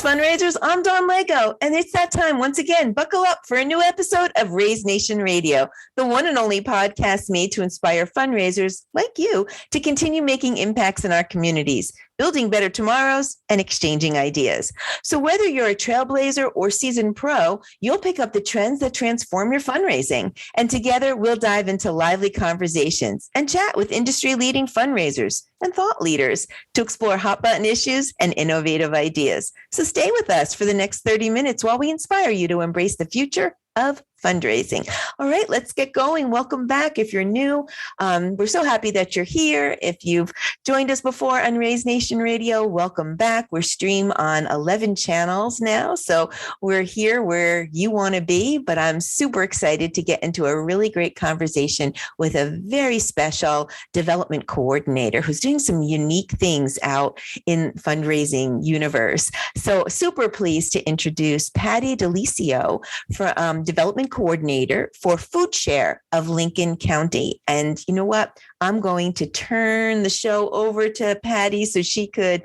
Greetings, fundraisers. I'm Dawn Lego, and it's that time once again. Buckle up for a new episode of Raise Nation Radio, the one and only podcast made to inspire fundraisers like you to continue making impacts in our communities, building better tomorrows, and exchanging ideas. So whether you're a trailblazer or seasoned pro, you'll pick up the trends that transform your fundraising. And together, we'll dive into lively conversations and chat with industry-leading fundraisers and thought leaders to explore hot-button issues and innovative ideas. So stay with us for the next 30 minutes while we inspire you to embrace the future of fundraising. All right, let's get going. Welcome back. If you're new, we're so happy that you're here. If you've joined us before on Raise Nation Radio, welcome back. We're streamed on 11 channels now, so we're here where you want to be, but I'm super excited to get into a really great conversation with a very special development coordinator who's doing some unique things out in fundraising universe. So super pleased to introduce Pati D'Eliseo for development coordinator for Food Share of Lincoln County. And you know what? I'm going to turn the show over to Pati so she could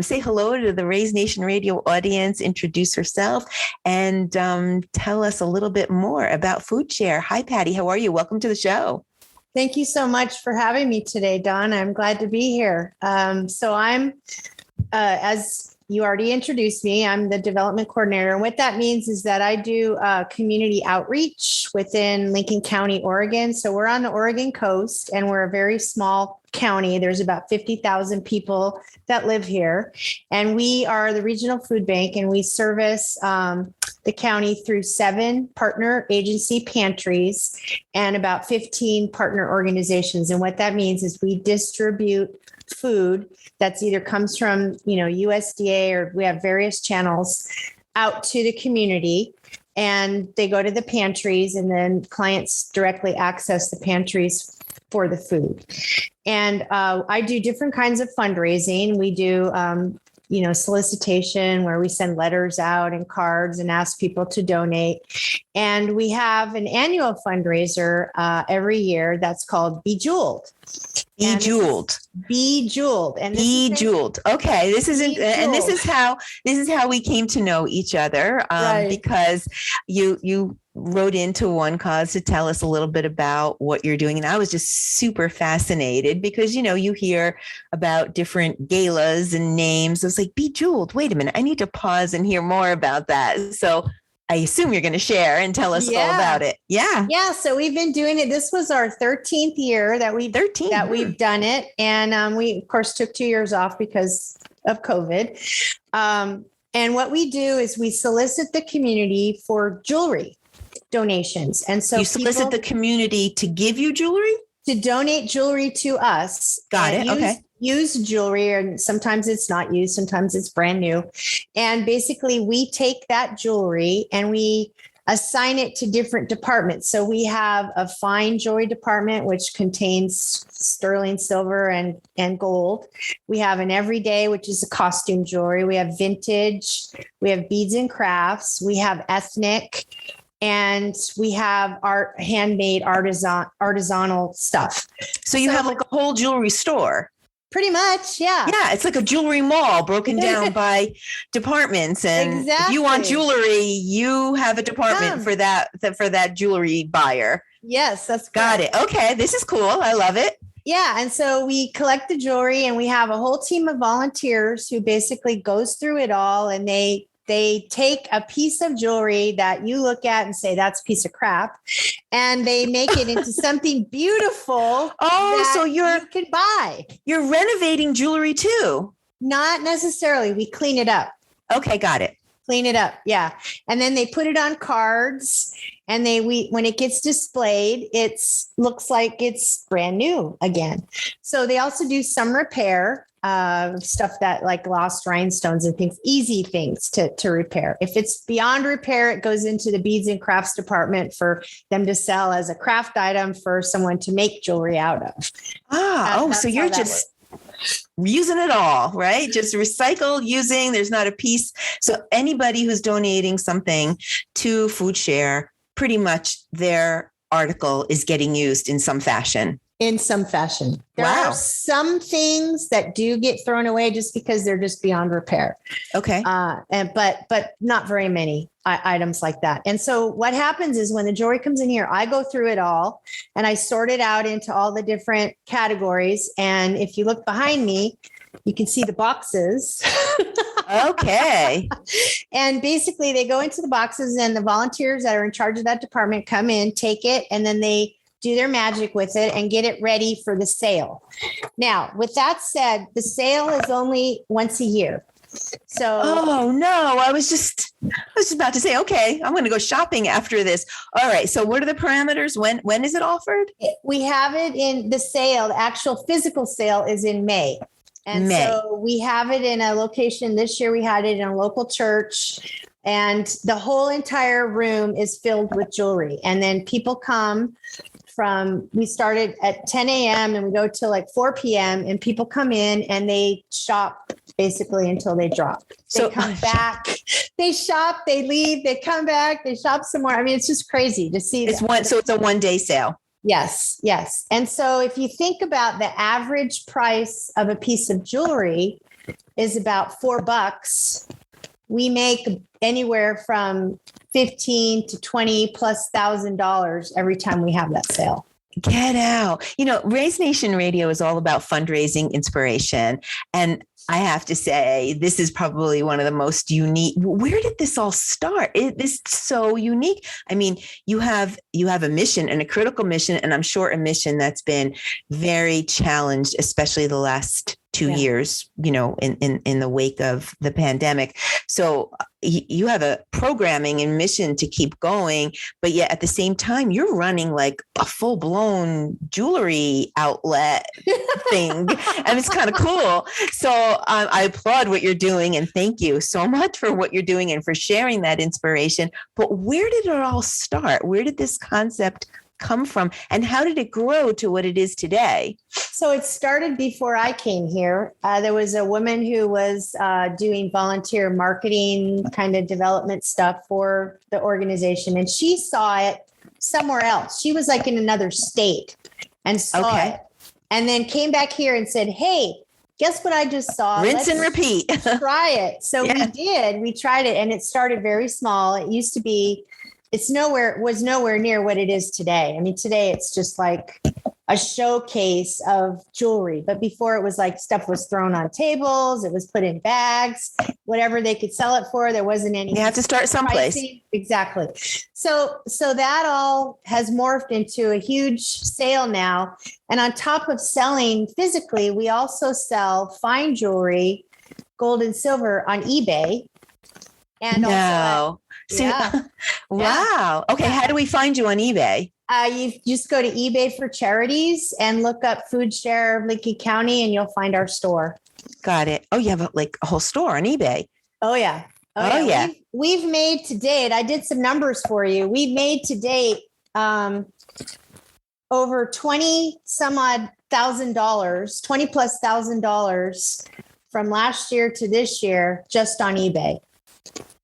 say hello to the Raise Nation Radio audience, introduce herself, and tell us a little bit more about Food Share. Hi, Pati. How are you? Welcome to the show. Thank you so much for having me today, Dawn. I'm glad to be here. So I'm, as you already introduced me, I'm the development coordinator. And what that means is that I do community outreach within Lincoln County, Oregon. So we're on the Oregon coast and we're a very small county. There's about 50,000 people that live here. And we are the regional food bank and we service the county through 7 partner agency pantries and about 15 partner organizations. And what that means is we distribute food that's either comes from, USDA or we have various channels out to the community, and they go to the pantries and then clients directly access the pantries for the food. And I do different kinds of fundraising. We do, solicitation where we send letters out and cards and ask people to donate. And we have an annual fundraiser every year that's called Bejeweled. Bejeweled. Bejeweled. And Bejeweled. Okay. This is how we came to know each other. Right. Because you wrote into One Cause to tell us a little bit about what you're doing. And I was just super fascinated because, you hear about different galas and names. I was like, Bejeweled. Wait a minute. I need to pause and hear more about that. So I assume you're going to share and tell us all about it. Yeah. Yeah. So we've been doing it. This was our 13th year that we've done it. And we, of course, took 2 years off because of COVID. And what we do is we solicit the community for jewelry donations. And so you solicit the community to give you jewelry? To donate jewelry to us. Got it. Okay. Use jewelry, and sometimes it's not used, sometimes it's brand new. And basically we take that jewelry and we assign it to different departments. So we have a fine jewelry department, which contains sterling silver and gold. We have an everyday, which is a costume jewelry. We have vintage, we have beads and crafts, we have ethnic, and we have art, handmade artisanal stuff. So you have like a whole jewelry store. Pretty much, yeah. Yeah, it's like a jewelry mall broken down by departments. And exactly. If you want jewelry, you have a department for that jewelry buyer. Yes, that's got it. Okay, this is cool. I love it. Yeah, and so we collect the jewelry, and we have a whole team of volunteers who basically goes through it all, and they take a piece of jewelry that you look at and say, that's a piece of crap. And they make it into something beautiful. Oh, so you can buy. You're renovating jewelry too. Not necessarily. We clean it up. Okay. Got it. Clean it up. Yeah. And then they put it on cards, and when it gets displayed, it looks like it's brand new again. So they also do some repair. Stuff that like lost rhinestones and things, easy things to repair. If it's beyond repair, it goes into the beads and crafts department for them to sell as a craft item for someone to make jewelry out of. So you're just using it all, right? Just recycle, using, there's not a piece. So anybody who's donating something to Food Share, pretty much their article is getting used in some fashion. in some fashion. There are some things that do get thrown away just because they're just beyond repair. Okay. But not very many items like that. And so what happens is when the jewelry comes in here, I go through it all and I sort it out into all the different categories. And if you look behind me, you can see the boxes. Okay. And basically they go into the boxes and the volunteers that are in charge of that department come in, take it, and then they do their magic with it and get it ready for the sale. Now, with that said, the sale is only once a year. So, oh no, I was just about to say, okay, I'm going to go shopping after this. All right. So what are the parameters? When is it offered? We have it in the sale. The actual physical sale is in May. And so we have it in a location. This year we had it in a local church, and the whole entire room is filled with jewelry. And then people come we started at 10 a.m. and we go till like 4 p.m. and people come in and they shop basically until they drop. They come back, they shop, they leave, they come back, they shop some more. I mean, it's just crazy to see. So it's a 1-day sale. Yes. Yes. And so if you think about the average price of a piece of jewelry is about $4, we make anywhere from $15,000 to $20,000+ every time we have that sale. Get out. Raise Nation Radio is all about fundraising inspiration. And I have to say, this is probably one of the most unique. Where did this all start? This is so unique. I mean, you have a mission and a critical mission, and I'm sure a mission that's been very challenged, especially the last 2 years, in the wake of the pandemic. So you have a programming and mission to keep going, but yet at the same time, you're running like a full blown jewelry outlet thing. And it's kind of cool. So I applaud what you're doing, and thank you so much for what you're doing and for sharing that inspiration. But where did it all start? Where did this concept come from, and how did it grow to what it is today? So it started before I came here. There was a woman who was doing volunteer marketing kind of development stuff for the organization, and she saw it somewhere else. She was like in another state and saw it, and then came back here and said, "Hey, guess what I just saw? Rinse and repeat. Try it." So we did. We tried it, and it started very small. It used to be. It was nowhere near what it is today. I mean, today it's just like a showcase of jewelry. But before, it was like stuff was thrown on tables. It was put in bags, whatever they could sell it for. There wasn't any. You have to start someplace. Pricing. Exactly. So that all has morphed into a huge sale now. And on top of selling physically, we also sell fine jewelry, gold and silver, on eBay. And wow. Okay. Yeah. How do we find you on eBay? You just go to eBay for charities and look up Food Share of Lincoln County, and you'll find our store. Got it. Oh, you have a whole store on eBay. Oh yeah. We've made to date. I did some numbers for you. We've made to date over $20,000 from last year to this year just on eBay.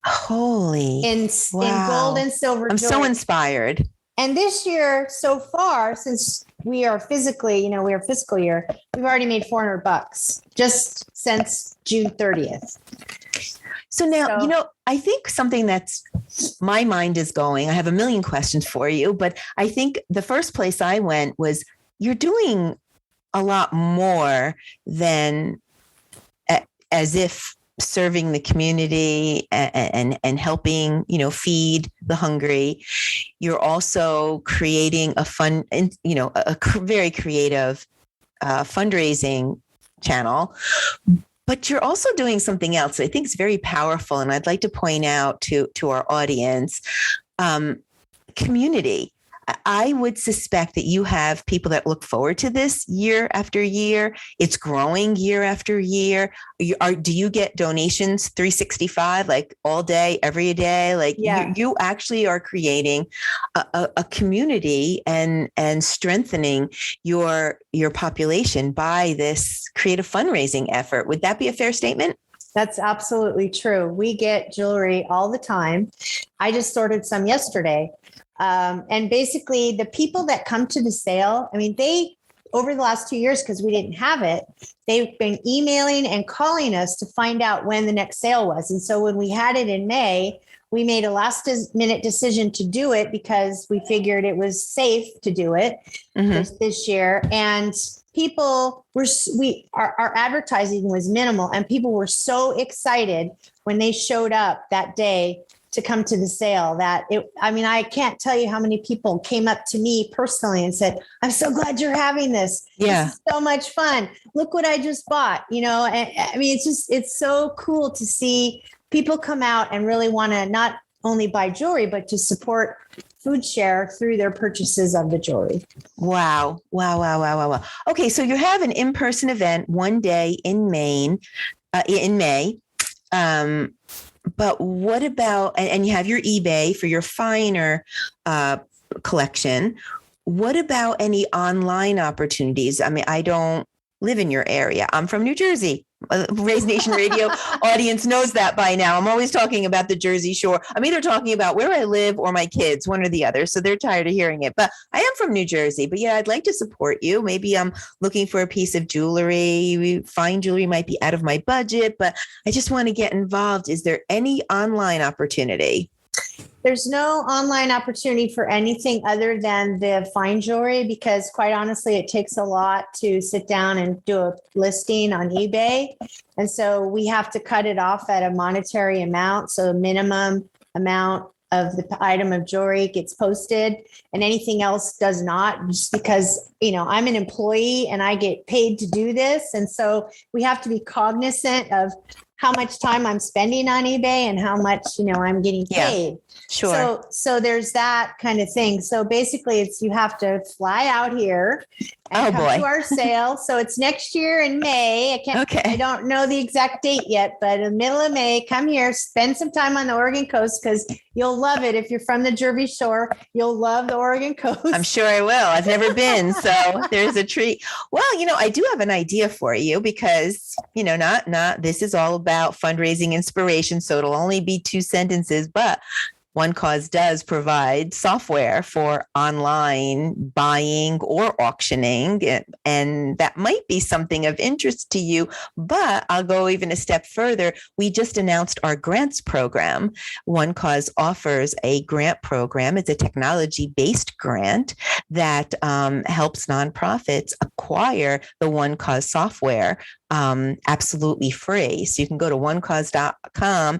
Holy. In gold and silver I'm jewelry. so inspired. And this year, so far, since we are fiscal year, we've already made $400 just since June 30th. So now, I think something that's my mind is going, I have a million questions for you, but I think the first place I went was you're doing a lot more than as if serving the community and helping, feed the hungry. You're also creating a fun, a very creative fundraising channel, but you're also doing something else that I think is very powerful. And I'd like to point out to our audience, community. I would suspect that you have people that look forward to this year after year. It's growing year after year. Do you get donations 365, like all day, every day? Like you actually are creating a community and strengthening your population by this creative fundraising effort. Would that be a fair statement? That's absolutely true. We get jewelry all the time. I just sorted some yesterday. And basically the people that come to the sale, I mean, over the last 2 years, because we didn't have it, they've been emailing and calling us to find out when the next sale was. And so when we had it in May, we made a last minute decision to do it because we figured it was safe to do it this year. And people were, our advertising was minimal, and people were so excited when they showed up that day to come to the sale that I can't tell you how many people came up to me personally and said, I'm so glad you're having this. Yeah. This is so much fun. Look what I just bought, and I mean, it's so cool to see people come out and really want to not only buy jewelry, but to support Food Share through their purchases of the jewelry. Wow. Okay. So you have an in-person event one day in May. But what about, and you have your eBay for your finer collection. What about any online opportunities? I mean, I don't live in your area. I'm from New Jersey. Raise Nation Radio audience knows that by now. I'm always talking about the Jersey Shore. I'm either talking about where I live or my kids, one or the other. So they're tired of hearing it. But I am from New Jersey. But yeah, I'd like to support you. Maybe I'm looking for a piece of jewelry. Fine jewelry might be out of my budget, but I just want to get involved. Is there any online opportunity? There's no online opportunity for anything other than the fine jewelry, because quite honestly, it takes a lot to sit down and do a listing on eBay. And so we have to cut it off at a monetary amount. So a minimum amount of the item of jewelry gets posted, and anything else does not, just because, I'm an employee and I get paid to do this. And so we have to be cognizant of how much time I'm spending on eBay and how much, I'm getting paid. Sure. So there's that kind of thing. So basically you have to fly out here and come to our sale. So it's next year in May. I don't know the exact date yet, but in the middle of May, come here, spend some time on the Oregon coast, because you'll love it. If you're from the Jersey Shore, you'll love the Oregon coast. I'm sure I will. I've never been, so there's a treat. Well, I do have an idea for you, because, not this is all about fundraising inspiration. So it'll only be 2 sentences, but One Cause does provide software for online buying or auctioning, and that might be something of interest to you. But I'll go even a step further. We just announced our grants program. One Cause offers a grant program. It's a technology-based grant that helps nonprofits acquire the One Cause software absolutely free. So you can go to onecause.com,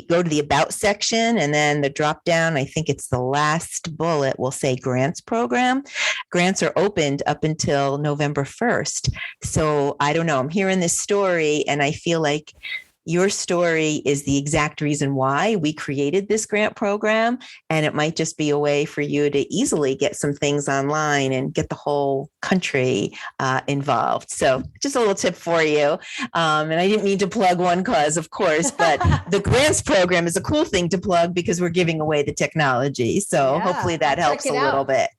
go to the About section, and then the drop down, I think it's the last bullet, will say grants program. Grants are opened up until November 1st. So I don't know, I'm hearing this story and I feel like your story is the exact reason why we created this grant program. And it might just be a way for you to easily get some things online and get the whole country involved. So just a little tip for you. And I didn't mean to plug One Cause, of course, but the grants program is a cool thing to plug because we're giving away the technology. So hopefully that helps a little bit.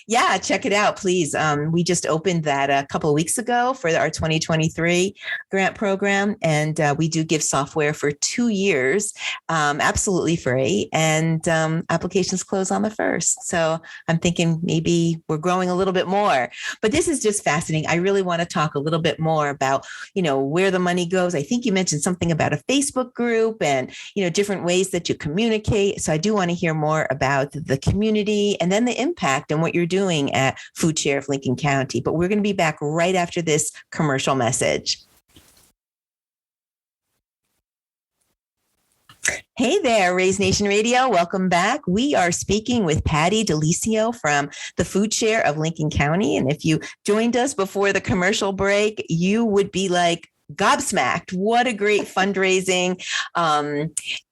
Yeah, check it out, please. We just opened that a couple of weeks ago for our 2023 grant program. And we do give software for 2 years, absolutely free. And applications close on the 1st. So I'm thinking maybe we're growing a little bit more. But this is just fascinating. I really want to talk a little bit more about, where the money goes. I think you mentioned something about a Facebook group and, different ways that you communicate. So I do want to hear more about the community and then the impact and what you're doing at Food Share of Lincoln County. But we're going to be back right after this commercial message. Hey there, Raise Nation Radio. Welcome back. We are speaking with Pati D'Eliseo from the Food Share of Lincoln County. And if you joined us before the commercial break, you would be like gobsmacked. What a great fundraising,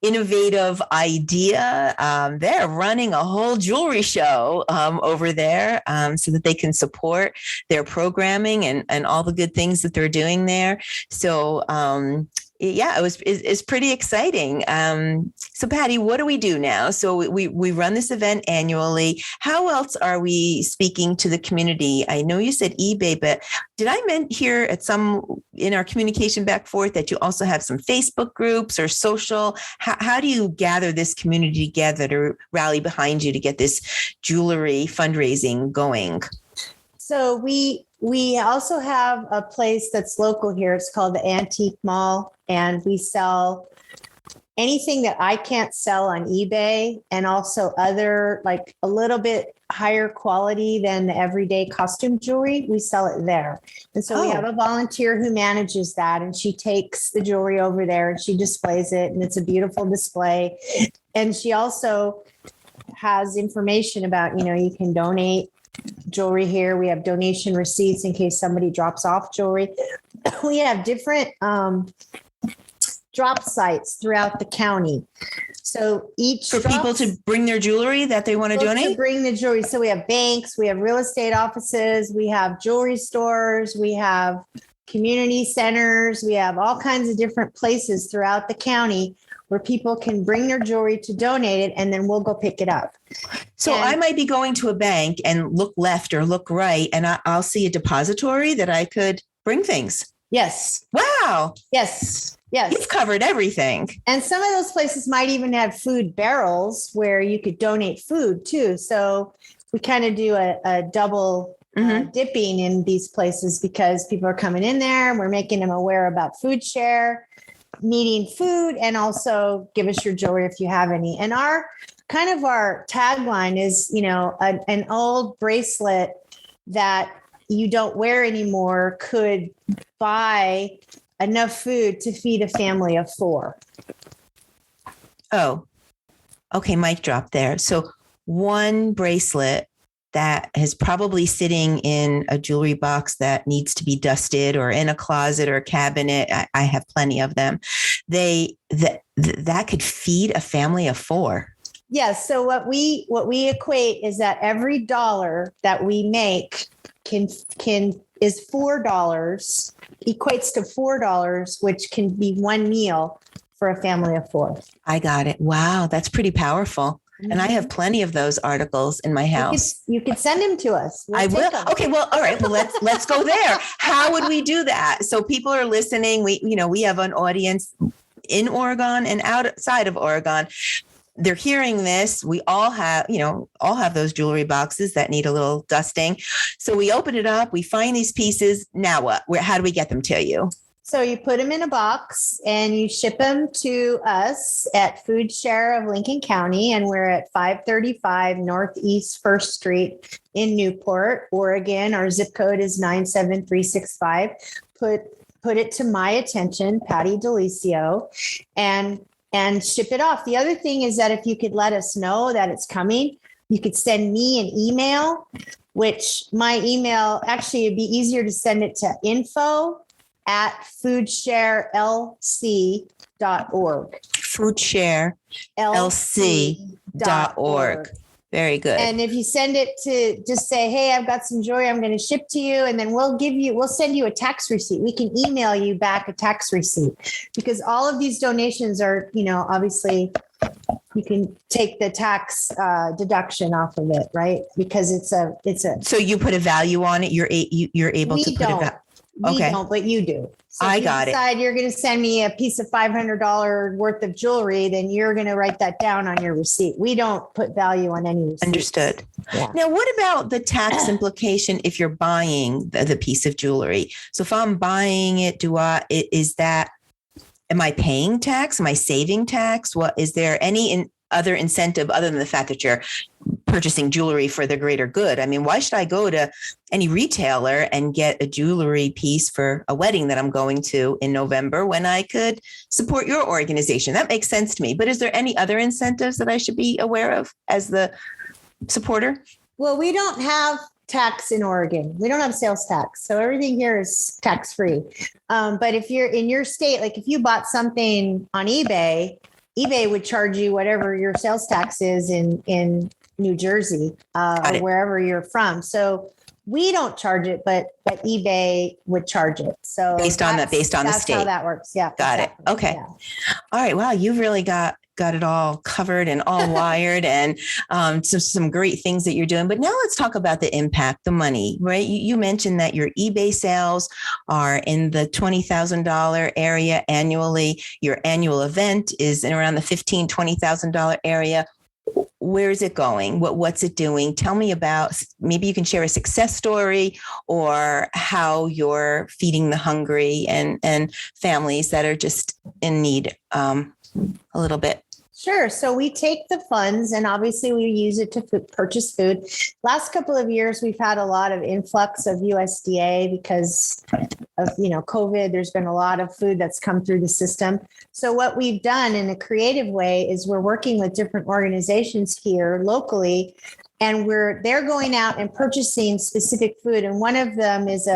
innovative idea. They're running a whole jewelry show over there so that they can support their programming and all the good things that they're doing there. So, it's pretty exciting. So Pati, what do we do now? So we run this event annually. How else are we speaking to the community? I know you said eBay, but did I hear in our communication back forth that you also have some Facebook groups or social? How do you gather this community together to rally behind you to get this jewelry fundraising going? So we also have a place that's local here. It's called the Antique Mall, and we sell anything that I can't sell on eBay, and also other, like a little bit higher quality than the everyday costume jewelry. We sell it there. And so we have a volunteer who manages that, and she takes the jewelry over there and she displays it, and it's a beautiful display. And she also has information about, you can donate jewelry here. We have donation receipts in case somebody drops off jewelry. We have different drop sites throughout the county. So each for people to bring their jewelry that they want to donate? To bring the jewelry. So we have banks, we have real estate offices, we have jewelry stores, we have community centers, we have all kinds of different places throughout the county where people can bring their jewelry to donate it, and then we'll go pick it up. So I might be going to a bank and look left or look right, and I'll see a depository that I could bring things. Yes. Wow. Yes. You've covered everything. And some of those places might even have food barrels where you could donate food too. So we kind of do a double dipping in these places, because people are coming in there and we're making them aware about food share, needing food, and also give us your jewelry if you have any. And our tagline is, an old bracelet that you don't wear anymore could buy enough food to feed a family of 4. Oh, okay. Mic drop there. So one bracelet that is probably sitting in a jewelry box that needs to be dusted, or in a closet or a cabinet. I have plenty of them. That could feed a family of 4. Yes. So what we equate is that every dollar that we make is $4, equates to $4, which can be one meal for a family of 4. I got it. Wow. That's pretty powerful. Mm-hmm. And I have plenty of those articles in my house. You could send them to us. I will. Okay. Well, all right. Well, let's go there. How would we do that? So people are listening. We have an audience in Oregon and outside of Oregon. They're hearing this. We all have those jewelry boxes that need a little dusting. So we open it up, we find these pieces. Now what? How do we get them to you? So you put them in a box and you ship them to us at Food Share of Lincoln County. And we're at 535 Northeast 1st Street in Newport, Oregon. Our zip code is 97365. Put it to my attention, Pati D'Eliseo, and ship it off. The other thing is that if you could let us know that it's coming, you could send me an email, which my email, actually it'd be easier to send it to info@foodsharelc.org. Foodsharelc.org. Very good. And if you send it to, just say, hey, I've got some jewelry I'm going to ship to you. And then we'll send you a tax receipt. We can email you back a tax receipt, because all of these donations are, obviously you can take the tax deduction off of it, right? Because it's a. So you put a value on it. You're able to put it. We don't, but you do. So I if you got decide you're going to send me a piece of $500 worth of jewelry, then you're going to write that down on your receipt. We don't put value on any receipts. Understood. Yeah. Now, what about the tax implication if you're buying the piece of jewelry? So if I'm buying it, am I paying tax? Am I saving tax? Is there any other incentive other than the fact that you're purchasing jewelry for the greater good? I mean, why should I go to any retailer and get a jewelry piece for a wedding that I'm going to in November when I could support your organization? That makes sense to me. But is there any other incentives that I should be aware of as the supporter? Well, we don't have tax in Oregon. We don't have sales tax. So everything here is tax free. But if you're in your state, like if you bought something on eBay would charge you whatever your sales tax is in New Jersey or wherever you're from. So we don't charge it, but eBay would charge it. So based on the state. That's how that works. Yeah. Got exactly. it. Okay. Yeah. All right. Wow. You've really got it all covered and all wired, and some great things that you're doing. But now let's talk about the impact, the money, right? You mentioned that your eBay sales are in the $20,000 area annually. Your annual event is in around the $15,000, $20,000 area. where is it going? What's it doing? Tell me about, maybe you can share a success story or how you're feeding the hungry and families that are just in need a little bit. Sure. So we take the funds and obviously we use it to purchase food. Last couple of years, we've had a lot of influx of USDA because of, COVID. There's been a lot of food that's come through the system. So what we've done in a creative way is we're working with different organizations here locally, and they're going out and purchasing specific food. And one of them is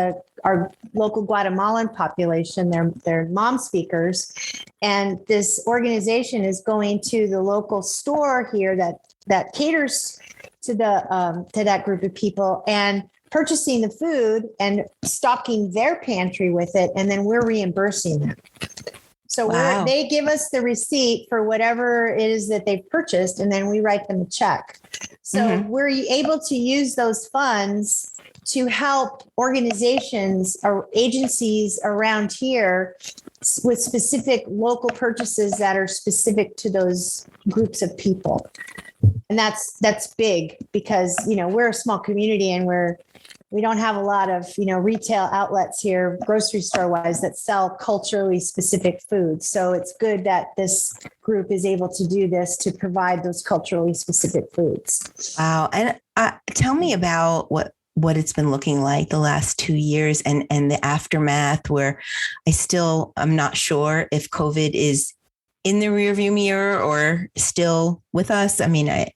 our local Guatemalan population. They're mom speakers. And this organization is going to the local store here that caters to that group of people and purchasing the food and stocking their pantry with it. And then we're reimbursing them. So wow. They give us the receipt for whatever it is that they've purchased, and then we write them a check. So we're able to use those funds to help organizations or agencies around here with specific local purchases that are specific to those groups of people. And that's big because, we're a small community and we don't have a lot of, retail outlets here, grocery store wise, that sell culturally specific foods. So it's good that this group is able to do this to provide those culturally specific foods. Wow. And tell me about what it's been looking like the last 2 years and the aftermath, where I'm not sure if COVID is in the rearview mirror or still with us. I mean, I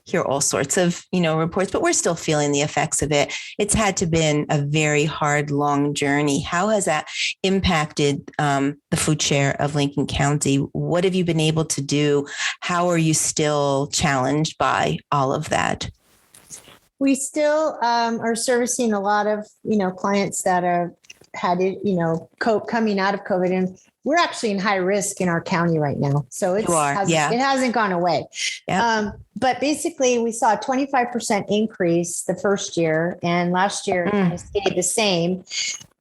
hear all sorts of, reports, but we're still feeling the effects of it. It's had to been a very hard, long journey. How has that impacted the food share of Lincoln County? What have you been able to do? How are you still challenged by all of that? We still are servicing a lot of, clients that are had it, coming out of COVID, and we're actually in high risk in our county right now. So it hasn't gone away. Yep. But basically we saw a 25% increase the first year, and last year it stayed the same.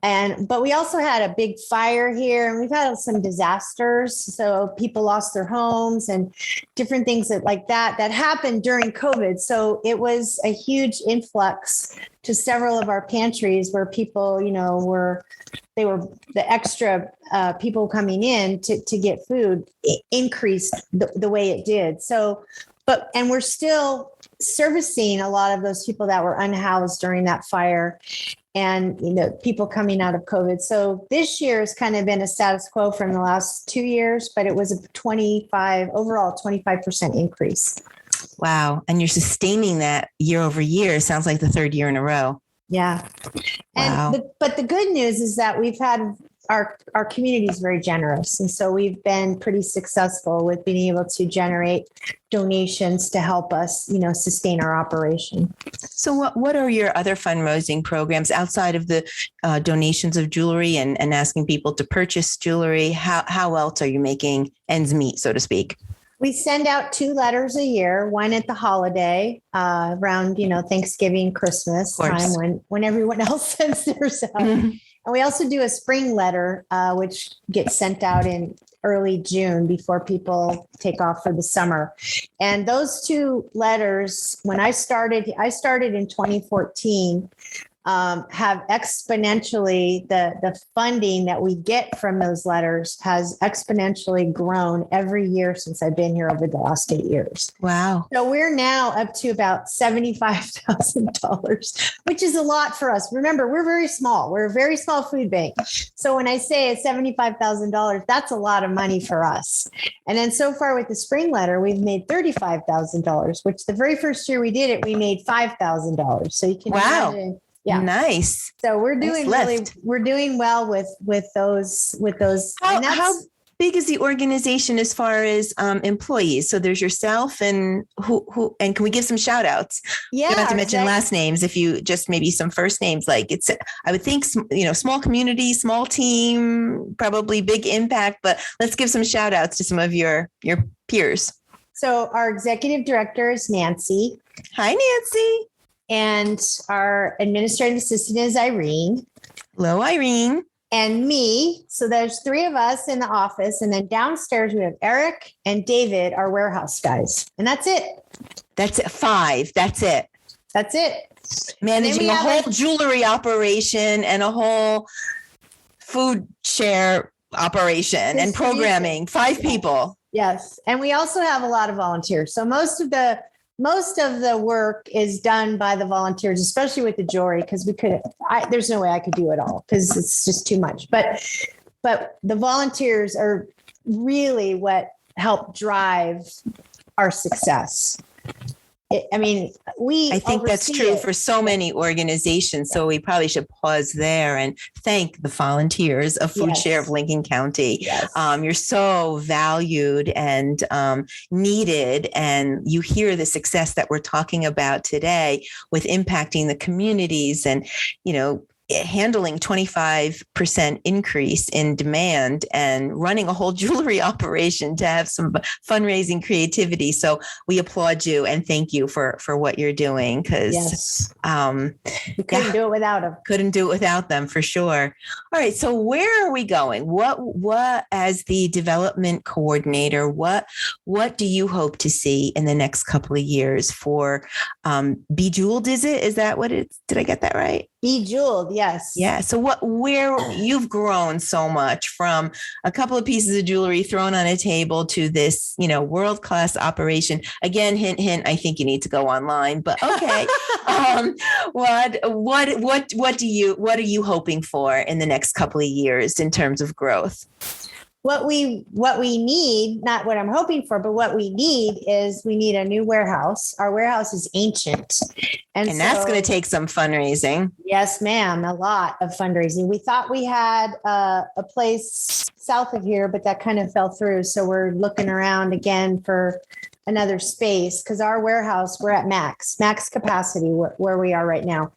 But we also had a big fire here, and we've had some disasters. So people lost their homes and different things like that happened during COVID. So it was a huge influx to several of our pantries where people, they were the extra people coming in to get food increased the way it did. So, and we're still servicing a lot of those people that were unhoused during that fire, and people coming out of COVID. So this year has kind of been a status quo from the last 2 years, but it was a 25% increase. Wow. And you're sustaining that year over year. Sounds like the third year in a row. Yeah. Wow. But the good news is that we've had our community is very generous. And so we've been pretty successful with being able to generate donations to help us, sustain our operation. So what are your other fundraising programs outside of the donations of jewelry and asking people to purchase jewelry? How else are you making ends meet, so to speak? We send out 2 letters a year, one at the holiday around, Thanksgiving, Christmas time when everyone else sends theirs out. Mm-hmm. And we also do a spring letter, which gets sent out in early June before people take off for the summer. And those 2 letters, when I started in 2014, have exponentially, the funding that we get from those letters has exponentially grown every year since I've been here over the last 8 years. Wow. So we're now up to about $75,000, which is a lot for us. Remember, we're very small. We're a very small food bank. So when I say it's $75,000, that's a lot of money for us. And then so far with the spring letter, we've made $35,000, which the very first year we did it, we made $5,000. So you can imagine. Yeah. Nice. So we're doing we're doing well with those. How big is the organization as far as employees? So there's yourself and who, and can we give some shout outs? Yeah. You don't have to mention last names. If you just maybe some first names, I would think, small community, small team, probably big impact, but let's give some shout outs to some of your peers. So our executive director is Nancy. Hi, Nancy. And our administrative assistant is Irene. Hello, Irene. and me. So there's three of us in the office. And then downstairs, we have Eric and David, our warehouse guys. And that's it. That's it. 5. That's it. That's it. Managing a whole jewelry operation and a whole food share operation and programming. 5 people. Yes. And we also have a lot of volunteers. So most of the work is done by the volunteers, especially with the jewelry, because there's no way I could do it all because it's just too much. But the volunteers are really what help drive our success. I think that's true for so many organizations. So we probably should pause there and thank the volunteers of Food Share of Lincoln County. Yes. You're so valued and needed. And you hear the success that we're talking about today with impacting the communities and, handling 25% increase in demand and running a whole jewelry operation to have some fundraising creativity. So we applaud you and thank you for what you're doing, because we couldn't do it without them. Couldn't do it without them, for sure. All right. So where are we going? What as the development coordinator, what do you hope to see in the next couple of years for Bejeweled? Is that what it's, did I get that right? Bejeweled, yes. Yeah. So where you've grown so much from a couple of pieces of jewelry thrown on a table to this, world-class operation. Again, hint, hint, I think you need to go online, but okay. What are you hoping for in the next couple of years in terms of growth? What we need, not what I'm hoping for, but what we need is we need a new warehouse. Our warehouse is ancient. And so, that's going to take some fundraising. Yes, ma'am. A lot of fundraising. We thought we had a place south of here, but that kind of fell through. So we're looking around again for another space because our warehouse, we're at max capacity where we are right now.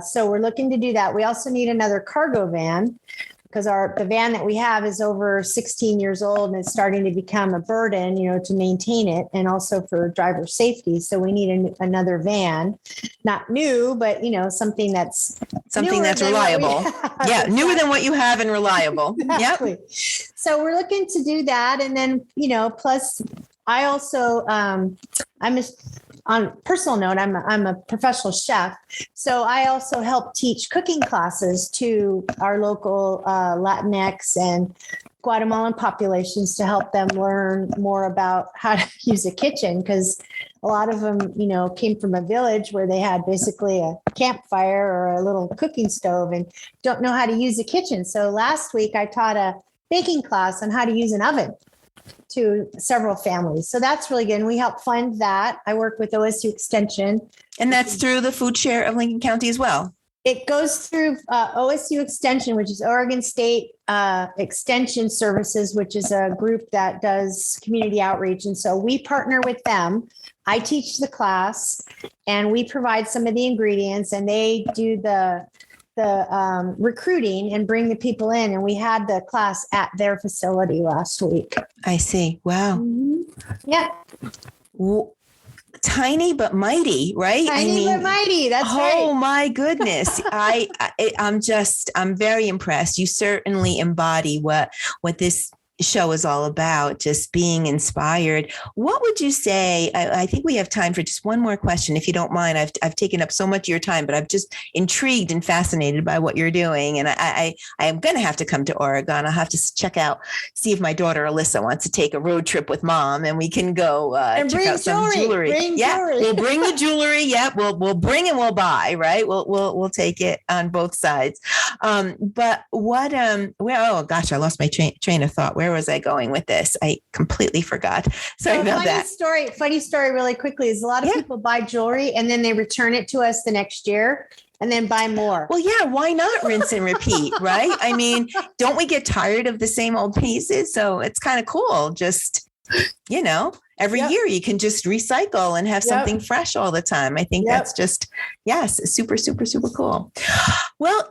So we're looking to do that. We also need another cargo van, because the van that we have is over 16 years old and it's starting to become a burden, to maintain it, and also for driver safety. So we need another van, not new, but something that's reliable. Yeah, newer than what you have and reliable. Exactly. Yep. So we're looking to do that, and then plus I also on a personal note, I'm a professional chef. So I also help teach cooking classes to our local Latinx and Guatemalan populations to help them learn more about how to use a kitchen, because a lot of them, came from a village where they had basically a campfire or a little cooking stove and don't know how to use a kitchen. So last week I taught a baking class on how to use an oven to several families. So that's really good. And we help fund that. I work with OSU Extension. And that's through the Food Share of Lincoln County as well. It goes through OSU Extension, which is Oregon State Extension Services, which is a group that does community outreach. And so we partner with them. I teach the class and we provide some of the ingredients, and they do the recruiting and bring the people in. And we had the class at their facility last week. I see. Wow. Mm-hmm. Yeah. Tiny but mighty, right? But mighty. That's right. Oh my goodness. I'm very impressed. You certainly embody what this show is all about, just being inspired. What would you say? I think we have time for just one more question, if you don't mind. I've taken up so much of your time, but I'm just intrigued and fascinated by what you're doing. And I am going to have to come to Oregon. I'll have to see if my daughter Alyssa wants to take a road trip with mom, and we can go check out some jewelry. Jewelry. We'll bring the jewelry. Yeah, we'll bring and we'll buy. Right. We'll take it on both sides. But what? Oh gosh, I lost my train of thought. Where was I going with this? I completely forgot. Sorry about that. Funny story really quickly is a lot of people buy jewelry and then they return it to us the next year and then buy more. Well, yeah, why not rinse and repeat, right? I mean, don't we get tired of the same old pieces? So it's kind of cool. Just, every year you can just recycle and have something fresh all the time. I think that's just, super, super, super cool. Well,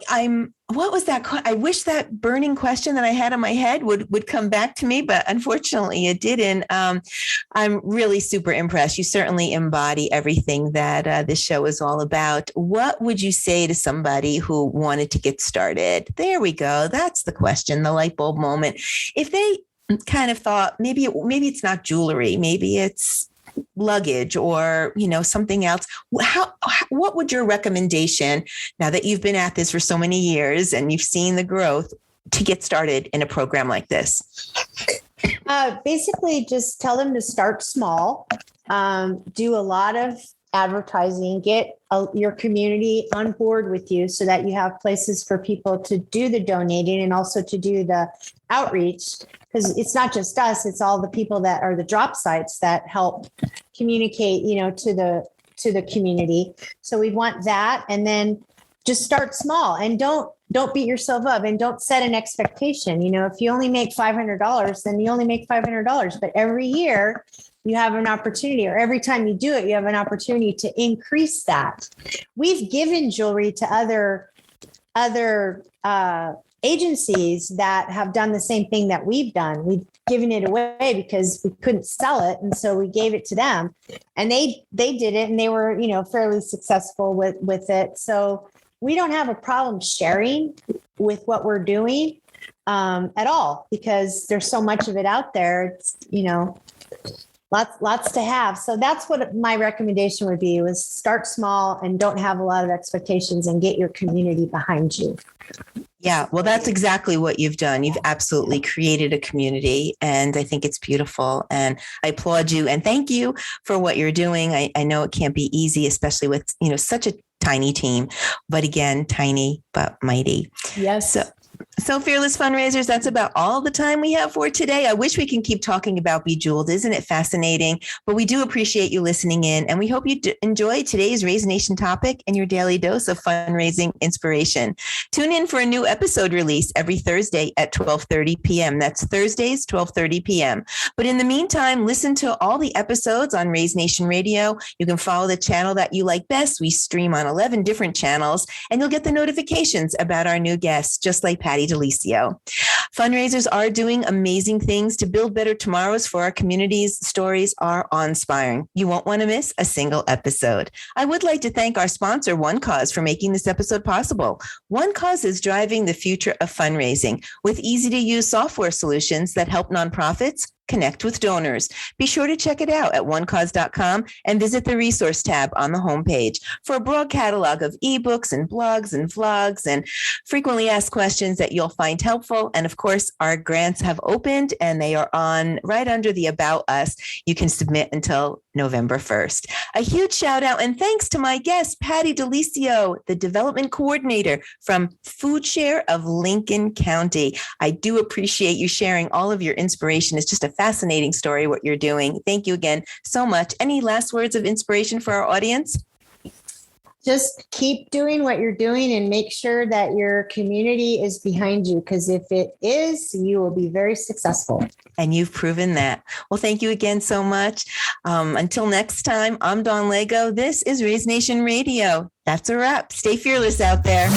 what was that? I wish that burning question that I had in my head would come back to me, but unfortunately it didn't. I'm really super impressed. You certainly embody everything that this show is all about. What would you say to somebody who wanted to get started? There we go. That's the question, the light bulb moment. If they kind of thought maybe it's not jewelry, maybe it's luggage or, something else. What would your recommendation, now that you've been at this for so many years and you've seen the growth, to get started in a program like this? Basically, just tell them to start small, do a lot of advertising, get your community on board with you so that you have places for people to do the donating and also to do the outreach, because it's not just us, it's all the people that are the drop sites that help communicate, to the community. So we want that. And then just start small and don't beat yourself up and don't set an expectation. If you only make $500, then you only make $500, but every year you have an opportunity, or every time you do it, you have an opportunity to increase that. We've given jewelry to other agencies that have done the same thing that we've done. We've given it away because we couldn't sell it. And so we gave it to them, and they did it, and they were, fairly successful with it. So we don't have a problem sharing with what we're doing at all, because there's so much of it out there. It's, lots to have. So that's what my recommendation would be, was start small and don't have a lot of expectations and get your community behind you. Yeah, well, that's exactly what you've done. You've absolutely created a community, and I think it's beautiful. And I applaud you and thank you for what you're doing. I know it can't be easy, especially with, such a tiny team, but again, tiny but mighty. Yes. So Fearless Fundraisers, that's about all the time we have for today. I wish we can keep talking about Bejeweled. Isn't it fascinating? But we do appreciate you listening in, and we hope you enjoyed today's Raise Nation topic and your daily dose of fundraising inspiration. Tune in for a new episode release every Thursday at 12:30 p.m. That's Thursdays, 12:30 p.m. But in the meantime, listen to all the episodes on Raise Nation Radio. You can follow the channel that you like best. We stream on 11 different channels, and you'll get the notifications about our new guests, just like Pati D'Eliseo. Fundraisers are doing amazing things to build better tomorrows for our communities. Stories are awe-inspiring. You won't want to miss a single episode. I would like to thank our sponsor, One Cause, for making this episode possible. One Cause is driving the future of fundraising with easy-to-use software solutions that help nonprofits connect with donors. Be sure to check it out at onecause.com and visit the resource tab on the homepage for a broad catalog of ebooks and blogs and vlogs and frequently asked questions that you'll find helpful. And of course, our grants have opened and they are on right under the About Us. You can submit until November 1st. A huge shout out and thanks to my guest, Pati D'Eliseo, the development coordinator from Food Share of Lincoln County. I do appreciate you sharing all of your inspiration. It's just a fascinating story, what you're doing. Thank you again so much. Any last words of inspiration for our audience? Just keep doing what you're doing and make sure that your community is behind you, because if it is, you will be very successful. And you've proven that. Well, thank you again so much. Until next time, I'm Dawn Lego. This is Raise Nation Radio. That's a wrap. Stay fearless out there.